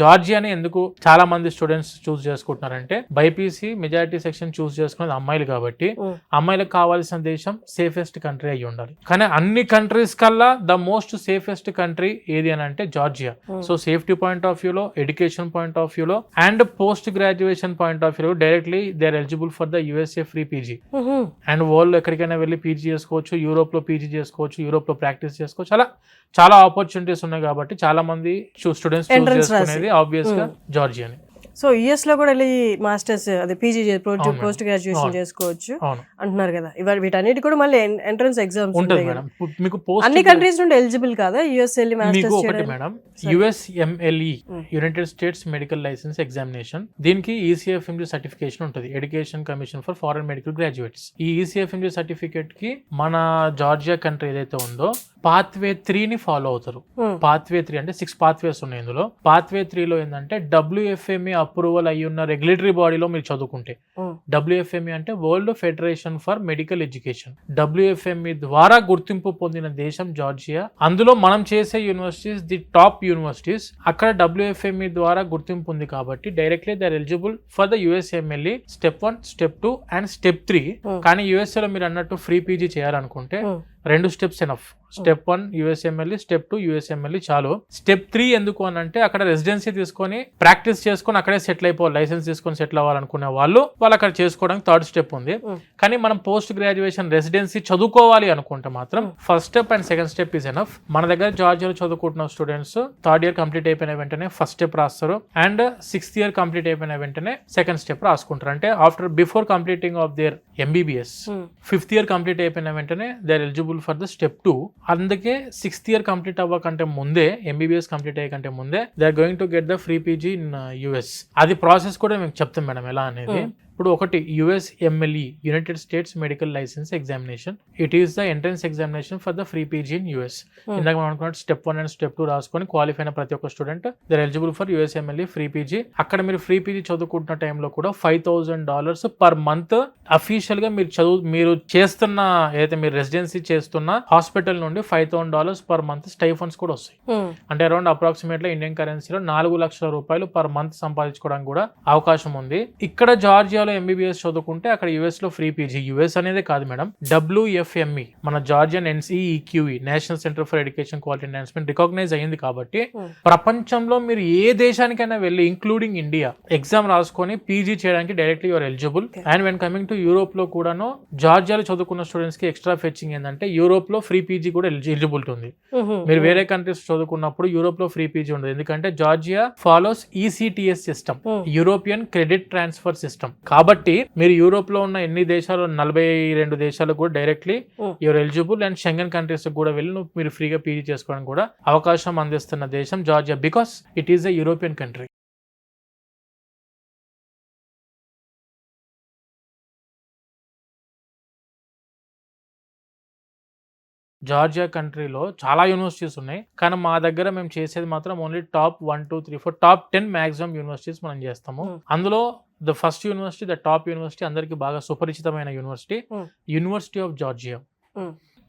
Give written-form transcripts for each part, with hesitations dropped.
జార్జియాని ఎందుకు చాలా మంది స్టూడెంట్స్ చూస్ చేసుకుంటున్నారంటే బైపీసీ మెజారిటీ సెక్షన్ చూస్ చేసుకునేది అమ్మాయిలు కాబట్టి అమ్మాయిలకు కావాల్సిన దేశం సేఫెస్ట్ కంట్రీ అయ్యి ఉండాలి. కానీ అన్ని కంట్రీస్ కల్లా ద మోస్ట్ సేఫెస్ట్ కంట్రీ ఏది అని అంటే Georgia. So safety point of వ్యూలో, ఎడ్యుకేషన్ పాయింట్ ఆఫ్ వ్యూలో and post graduation point of వ్యూలో directly they are eligible for the USA free PG. And world ఎక్కడికైనా వెళ్ళి పీజీ చేసుకోవచ్చు, యూరోప్ లో పీజీ చేసుకోవచ్చు, యూరోప్ లో ప్రాక్టీస్ చేసుకోవచ్చు. అలా చాలా ఆపర్చునిటీస్ ఉన్నాయి కాబట్టి చాలా మంది స్టూడెంట్స్ చూస్ చేసుకునేది ఆబ్వియస్ గా జార్జియాని. సో యుఎస్ లో కూడా వెళ్ళి మాస్టర్స్ అదే పీజీ పోస్ట్ గ్రాడ్యుయేషన్ చేసుకోవచ్చు అంటున్నారు కదా. ఇవాళ వీటన్నిటి కూడా మళ్ళీ ఎంట్రన్స్ ఎగ్జామ్స్ ఉంటాయి మేడం. మీకు అన్ని కంట్రీస్ నుండి ఎలిజిబుల్ కాదా యుఎస్ వెళ్ళి మాస్టర్స్ చేయడానికి? Madam USMLE United States medical license examination, దీనికి ఈసీఎఫ్ఎంజీ సర్టిఫికేషన్ ఉంటుంది, education commission for foreign medical graduates. ఈ ఈసీఎఫ్ఎంజీ సర్టిఫికేట్ కి మన జార్జియా కంట్రీ ఏదైతే ఉందో పాత్వే 3ని ఫాలో అవుతారు. పాత్వే 3 అంటే 6 పాత్వేస్ ఉన్నాయి ఇందులో. పాత్వే 3లో ఏంటంటే WFME అప్రూవల్ అయ్యి ఉన్న రెగ్యులేటరీ బాడీలో మీరు చదువుకుంటే, WFME అంటే world federation for medical education, WFME ద్వారా గుర్తింపు పొందిన దేశం జార్జియా. అందులో మనం చేసే యూనివర్సిటీస్ ది టాప్ యూనివర్సిటీస్. అక్కడ WFME ద్వారా గుర్తింపు ఉంది కాబట్టి directly they are eligible for the USMLE step 1, step 2 and step 3. కానీ యుఎస్ఏ లో మీరు అన్నట్టు ఫ్రీ పీజీ చేయాలనుకుంటే 2 steps enough. Step 1 USMLE, step 2 USMLE చాలు. స్టెప్ 3 ఎందుకు అని అంటే అక్కడ రెసిడెన్సీ తీసుకొని ప్రాక్టీస్ చేసుకొని అక్కడే సెటిల్ అయిపోవాలి, లైసెన్స్ తీసుకొని సెటిల్ అవ్వాలనుకునే వాళ్ళు అక్కడ చేసుకోవడానికి 3rd స్టెప్ ఉంది. కానీ మనం పోస్ట్ గ్రాడ్యుయేషన్ రెసిడెన్సీ చదువుకోవాలి అనుకుంటే మాత్రం first step and second step is enough. మన దగ్గర జార్జియాలో చదువుకుంటున్న స్టూడెంట్స్ 3rd ఇయర్ కంప్లీట్ అయిపోయిన వెంటనే ఫస్ట్ స్టెప్ రాస్తారు అండ్ 6th ఇయర్ కంప్లీట్ అయిపోయిన వెంటనే సెకండ్ స్టెప్ రాసుకుంటారు. అంటే before completing of their MBBS 5th year complete అయిపోయిన వెంటనే they are eligible for the step 2. అందుకే 6th ఇయర్ కంప్లీట్ అవ్వకంటే ముందే, ఎంబీబీఎస్ కంప్లీట్ అయ్యకంటే ముందే they are going to get the free PG in US. అది process కూడా మీకు చెప్తాం మేడం ఎలా అనేది. ఇప్పుడు ఒకటి USMLE United States medical license examination, it is the entrance examination for the free PG in US. ఇందాక మనం అనుకున్నట్టు స్టెప్ 1 అండ్ స్టెప్ 2 రాసుకొని క్వాలిఫై అయిన ప్రతి ఒక్క student they are eligible for USMLE free PG. అక్కడ మీరు ఫ్రీ పీజీ చదువుకుంటున్న టైంలో కూడా $5,000 పర్ మంత్ అఫీషియల్ గా మీరు చేస్తున్న ఏదైతే మీరు రెసిడెన్సీ చేస్తున్న హాస్పిటల్ నుండి $5,000 పర్ మంత్ స్టైఫండ్స్ కూడా వస్తాయి. అంటే అరౌండ్ అప్రాక్సిమేట్లీ ఇండియన్ కరెన్సీలో 4 లక్షల రూపాయలు పర్ మంత్ సంపాదించుకోవడానికి కూడా అవకాశం ఉంది. ఇక్కడ జార్జియాలో ఎంబీబీఎస్ చదువుకుంటే అక్కడ యుఎస్ లో ఫ్రీ పీజీ. యుఎస్ అనేది కాదు మేడం, WFME మన Georgian NCEQE national centre for education quality enhancement recognise అయ్యింది కాబట్టి ప్రపంచంలో మీరు ఏ దేశానికైనా వెళ్ళి ఇంక్లూడింగ్ ఇండియా ఎగ్జామ్ రాసుకొని పీజీ చేయడానికి directly your eligible. And when coming to Europe లో కూడాను జార్జియాలో చదువుకున్న స్టూడెంట్స్ కి ఎక్స్ట్రా ఫెచ్చింగ్ ఏంటంటే యూరోప్ లో ఫ్రీ పీజీ కూడా ఎలిజిబిలిటీ ఉంది. మీరు వేరే కంట్రీస్ చదువుకున్నప్పుడు యూరోప్ లో ఫ్రీ పీజీ ఉండదు, ఎందుకంటే Georgia follows ECTS system, European credit transfer system. కాబట్టి మీరు యూరోప్ లో ఉన్న ఎన్ని దేశాలు 42 దేశాలకు కూడా directly your eligible. And Schengen countries కూడా వెళ్ళి మీరు ఫ్రీగా పీజీ చేసుకోవడానికి కూడా అవకాశం అందిస్తున్న దేశం Georgia, because it is a European country. Georgia కంట్రీలో చాలా యూనివర్సిటీస్ ఉన్నాయి, కానీ మా దగ్గర మేము చేసేది మాత్రం only top 1, 2, 3, 4 top 10 maximum universities మనం చేస్తాము. అందులో the first university, the top university, అందరికి బాగా సుపరిచితమైన university university of Georgia.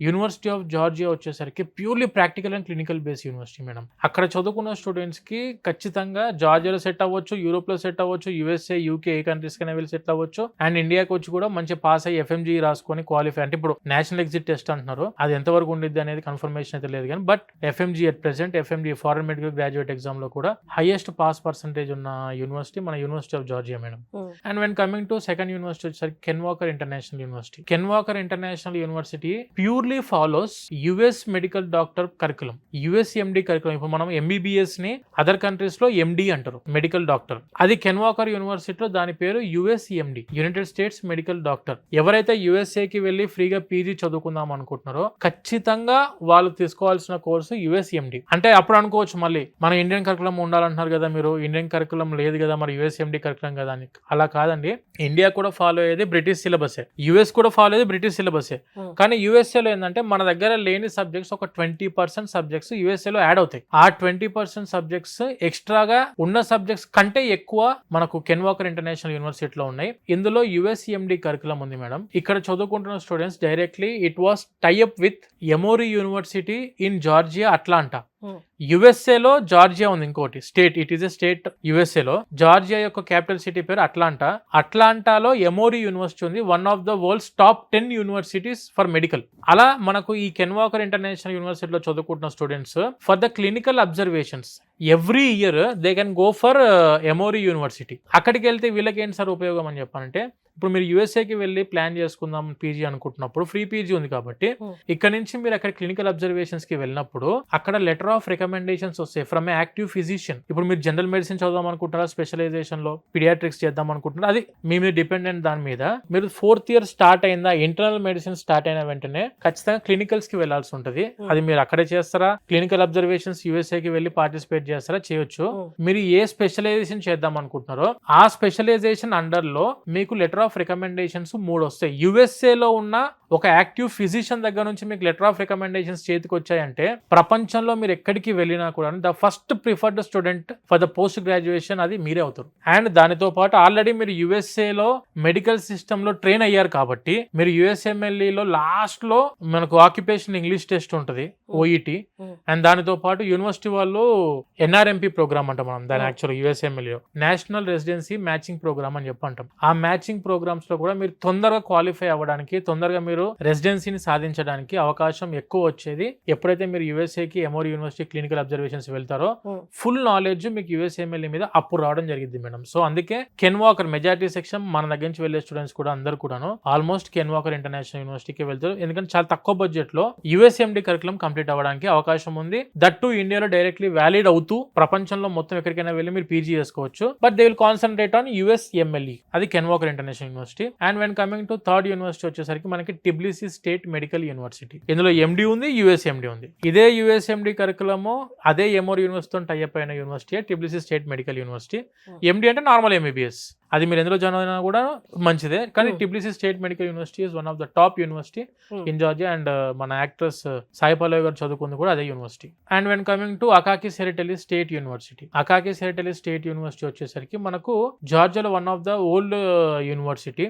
University of Georgia వచ్చేసరికి purely practical and clinical base university madam. అక్కడ చదువుకున్న స్టూడెంట్స్ కి ఖచ్చితంగా జార్జియాలో సెట్ అవ్వచ్చు, యూరోప్ లో సెట్ అవ్వచ్చు, USA, UK ఏ కంట్రీస్ కైనా వెళ్ళి సెట్ అవ్వచ్చు. అండ్ ఇండియాకి వచ్చి కూడా మంచి పాస్ అయ్యి FMG రాసుకొని క్వాలిఫై, అంటే ఇప్పుడు నేషనల్ ఎగ్జిట్ టెస్ట్ అంటున్నారు, అది ఎంతవరకు ఉండిద్ది అనేది కన్ఫర్మేషన్ అయితే లేదు కానీ but FMG at present FMG foreign medical graduate exam లో కూడా హైయెస్ట్ పాస్ పర్సెంటేజ్ ఉన్న యూనివర్సిటీ మన university of Georgia madam. And when coming to second university వచ్చేసరికి Ken Walker international university. Ken Walker international university purely follows US medical doctor curriculum, USMD curriculum. ఇప్పుడు మనం MBBS ని other countries లో MD అంటారు, medical doctor. అది Ken Walker యూనివర్సిటీలో దాని పేరు USMD, United States medical doctor. ఎవరైతే USA కి వెళ్ళి ఫ్రీగా పీజీ చదువుకుందాం అనుకుంటున్నారో ఖచ్చితంగా వాళ్ళు తీసుకోవాల్సిన కోర్సు USMD. అంటే అప్పుడు అనుకోవచ్చు మళ్ళీ మన ఇండియన్ కరికులం ఉండాలంటున్నారు కదా మీరు, ఇండియన్ కరికులం లేదు కదా మరి USMD కరికులం కదా అని. అలా కాదండి, ఇండియా కూడా ఫాలో అయ్యేది బ్రిటిష్ సిలబసే, US కూడా ఫాలో అయ్యేది బ్రిటిష్ సిలబసే. కానీ USA లో ఏంటంటే మన దగ్గర లేని సబ్జెక్ట్స్ ఒక 20% సబ్జెక్ట్స్ USA లో యాడ్ అవుతాయి. ఆ 20% సబ్జెక్ట్స్ ఎక్స్ట్రాగా ఉన్న సబ్జెక్ట్స్ కంటే ఎక్కువ మనకు కెన్ వాకర్ ఇంటర్నేషనల్ యూనివర్సిటీలో ఉన్నాయి. ఇందులో USMD కరికులం ఉంది మేడం. ఇక్కడ చదువుకుంటున్న students directly it was tie up with Emory university in Georgia Atlanta. యుఎస్ఏలో జార్జియా ఉంది ఇంకోటి state, it is a state యుఎస్ఏలో. జార్జియా యొక్క క్యాపిటల్ సిటీ పేరు అట్లాంటా. అట్లాంటాలో ఎమోరీ యూనివర్సిటీ ఉంది, one of the world's top 10 universities for medical. అలా మనకు ఈ కెన్ వాకర్ ఇంటర్నేషనల్ యూనివర్సిటీలో చదువుకుంటున్న students for the clinical observations every year they can go for Emory university. అక్కడికి వెళ్తే వీళ్ళకి ఏంటి సార్ ఉపయోగం అని చెప్పాలంటే, ఇప్పుడు మీరు యూఎస్ఏకి వెళ్ళి ప్లాన్ చేసుకుందాం పీజీ అనుకుంటున్నప్పుడు ఫ్రీ పీజీ ఉంది కాబట్టి ఇక్కడ నుంచి మీరు అక్కడ క్లినికల్ అబ్జర్వేషన్స్ కి వెళ్ళినప్పుడు అక్కడ లెటర్ ఆఫ్ రికమెండేషన్స్ వస్తాయి ఫ్రమ్ ఏ యాక్టివ్ ఫిజిషియన్. ఇప్పుడు మీరు జనరల్ మెడిసిన్ చదువుదాం అనుకుంటారా, స్పెషలైజేషన్ లో పీడియాట్రిక్స్ చేద్దాం అనుకుంటున్నారా, అది మీ మీద డిపెండెంట్. దాని మీద మీరు 4th ఇయర్ స్టార్ట్ అయిందా, ఇంటర్నల్ మెడిసిన్ స్టార్ట్ అయిన వెంటనే ఖచ్చితంగా క్లినికల్స్ కి వెళ్లాల్సి ఉంటుంది. అది మీరు అక్కడే చేస్తారా, క్లినికల్ అబ్జర్వేషన్స్ యూఎస్ఏ కి వెళ్ళి పార్టిసిపేట్ చేస్తారా, చేయొచ్చు. మీరు ఏ స్పెషలైజేషన్ చేద్దాం అనుకుంటున్నారో ఆ స్పెషలైజేషన్ అండర్ లో మీకు లెటర్ ఆఫ్ రికమెండేషన్స్ 3 వస్తాయి. యుఎస్ఏ లో ఉన్న ఒక యాక్టివ్ ఫిజిషియన్ దగ్గర నుంచి మీకు లెటర్ ఆఫ్ రికమెండేషన్స్ చేతికి వచ్చాయంటే ప్రపంచంలో మీరు ఎక్కడికి వెళ్ళినా కూడా the first preferred student for the post graduation అది మీరే అవుతారు. అండ్ దానితో పాటు ఆల్రెడీ మీరు యుఎస్ఏ లో మెడికల్ సిస్టమ్ లో ట్రైన్ అయ్యారు కాబట్టి మీరు యుఎస్ఎంఎల్ఈ లో లాస్ట్ లో మనకు ఆక్యుపేషన్ ఇంగ్లీష్ టెస్ట్ ఉంటుంది, ఓఈటి. అండ్ దానితో పాటు యూనివర్సిటీ వాళ్ళు ఎన్ఆర్ఎంపీ ప్రోగ్రామ్ అంటాం మనం దాని actual USMLE national residency matching program అని చెప్పంటాం. ఆ మ్యాచింగ్ ప్రోగ్రామ్స్ లో కూడా మీరు తొందరగా క్వాలిఫై అవ్వడానికి, తొందరగా మీరు రెసిడెన్సీని సాధించడానికి అవకాశం ఎక్కువ వచ్చేది ఎప్పుడైతే మీరు యుఎస్ఏకి ఎమోరీ యూనివర్సిటీ క్లినికల్ అబ్జర్వేషన్స్ వెళ్తారో. ఫుల్ నాలెడ్జ్ మీకు యుఎస్ఎంఎల్ఈ మీద అప్పుడు రావడం జరిగింది మేడం. సో అందుకే కెన్ వాకర్ మెజారిటీ సెక్షన్ మన దగ్గర నుంచి వెళ్ళే స్టూడెంట్స్ కూడా అందరూ కూడాను ఆల్మోస్ట్ కెన్ వాకర్ ఇంటర్నేషనల్ యూనివర్సిటీకి వెళ్తారు. ఎందుకంటే చాలా తక్కువ బడ్జెట్ లో యుఎస్ఎండి కరికులం కంప్లీట్ అవ్వడానికి అవకాశం ఉంది. దట్ టు ఇండియాలో డైరెక్ట్లీ వ్యాలిడ్ అవుతూ ప్రపంచంలో మొత్తం ఎక్కడికైనా వెళ్ళి మీరు పీజీ చేసుకోవచ్చు. But they will concentrate on USMLE, అది Ken Walker international university. And when coming to third university వచ్చేసరికి మనకి టిబ్లిసీ స్టేట్ మెడికల్ యూనివర్సిటీ. ఇందులో ఎండి ఉంది, యుఎస్ఎండి ఉంది. ఇదే యుఎస్ఎండి కరికులము అదే ఎమోరీ యూనివర్సిటీతో టై అప్ అయిన university Tbilisi state medical university. MD అంటే నార్మల్ ఎంబీబీఎస్, అది మీరు ఎందులో జాయిన్ అయినా కూడా మంచిదే. కానీ Tbilisi state medical university is one of the top university in Georgia. And మన యాక్ట్రెస్ సాయి పల్లవి గారు చదువుకుంది కూడా అదే university. And when coming to Akaki's hereditary state university, Akaki's hereditary state university వచ్చేసరికి మనకు జార్జియాలో one of the old university.